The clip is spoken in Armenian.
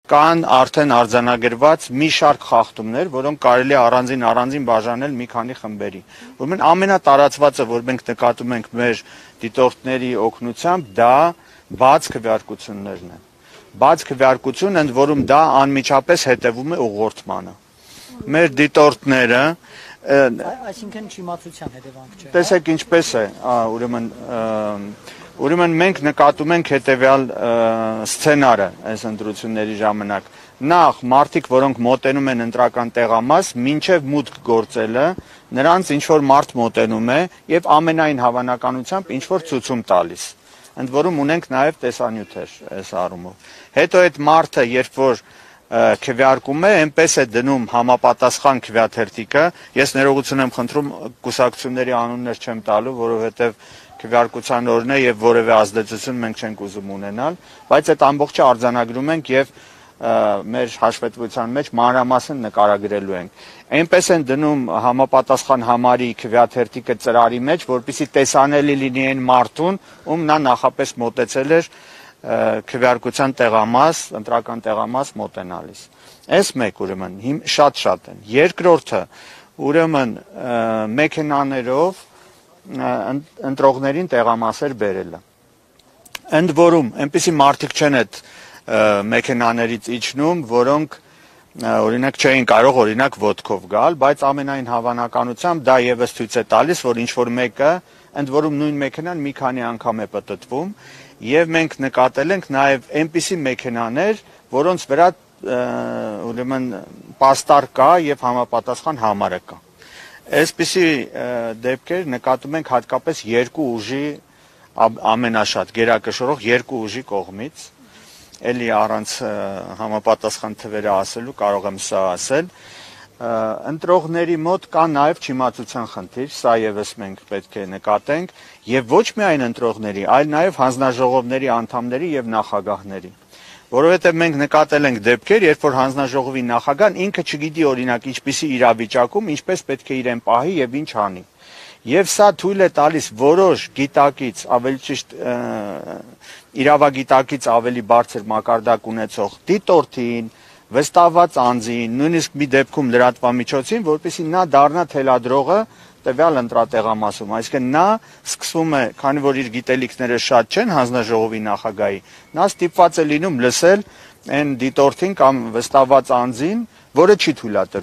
Կան արդեն արձանագրված մի շարք խախտումներ, որոնք կարելի է առանձին բաժանել մի քանի խմբերի։ Ուրեմն ամենատարածվածը, որ մենք նկատում ենք մեր դիտորդների օգնությամբ, դա բաց քվեարկություններն են։ Բաց քվեարկություն, ընդ որում դա անմիջապես հետևում է ուղղորդմանը։ Մեր դիտորդները այսինքն չիմացության հետևանք չէ։ Տեսեք ինչպես է, ուրեմն մենք նկատում ենք հետևյալ սցենարը այս ընտրությունների ժամանակ։ Նախ մարդիկ, որոնք մոտենում են ընտրական տեղամաս, մինչև մուտք գործելը, նրանց ինչ որ մարդ մոտենում է եւ ամենայն հավանականությամբ ինչ որ ցույցում տալիս։ Ընդ որում ունենք նաեւ տեսանյութեր այս առումով։ Հետո այդ մարդը, երբ որ քվեարկում է, այնպես է դնում համապատասխան քվեաթերթիկը։ Ես ներողություն եմ խնդրում, կուսակցությունների անուններ չեմ տալու, որովհետեւ քվեարկության օրն է եւ որևէ ազդեցություն մենք չենք ուզում ունենալ, բայց այդ ամբողջը արձանագրում ենք եւ մեր հաշվետվության մեջ մանրամասն նկարագրելու ենք։ Այնպես են դնում համապատասխան համարի քվեաթերթիկը ծրարի մեջ, որպեսզի տեսանելի լինի այն մարդուն, ում նա նախապես մոտեցել էր քվեարկության տեղամաս, ընտրական տեղամաս մոտենալիս։ Այս մեկ ուրեմն շատ են։ Երկրորդը ուրեմն մեքենաներով ընտրողներին տեղամասեր բերելը։ Ընդ որում, այնպիսի մարդիկ չեն այդ մեքենաներից իջնում, որոնք օրինակ չէին կարող օրինակ ոտքով գալ, բայց ամենայն հավանականությամբ դա եւս ցույց է տալիս, որ ինչ որ մեկը, ընդ որում նույն մեքենան մի քանի անգամ է պտտվում, եւ մենք նկատել ենք նաեւ այնպիսի մեքենաներ, որոնց վրա ուրեմն պաստառ կա եւ համապատասխան համարը կա։ Այսպիսի դեպքեր նկատում ենք հատկապես երկու ուժի ամենաշատ գերակշռող երկու ուժի կողմից, էլի առանց համապատասխան թվերը ասելու կարող եմ սա ասել, ընտրողների մոտ կա նաև չիմացության խնդիր, սա եւս մենք պետք է նկատենք, եւ ոչ միայն ընտրողների, այլ նաև հանձնաժողովների անդամների եւ նախագահների։ Որովհետև մենք նկատել ենք դեպքեր, երբ որ հանձնաժողովի նախագահն ինքը չգիտի օրինակ ինչպիսի իրավիճակում ինչպես պետք է իրեն պահի եւ ինչ անի։ Եվ սա թույլ է տալիս որոշ գիտակից, ավելի ճիշտ իրավագիտակից ավելի բարձր մակարդակ ունեցող դիտորդին, վստահված անձին, նույնիսկ մի դեպքում լրատվամիջոցին, որպեսզի նա դառնա թելադրողը տվյալ ընտրատեղամասում, այսինքն նա սկսում է, քանի որ իր գիտելիքները շատ չեն հանձնաժողովի նախագահի, նա ստիպված է լինում լսել այն դիտորդին կամ վստահված անձին, որը չի թույլատրվում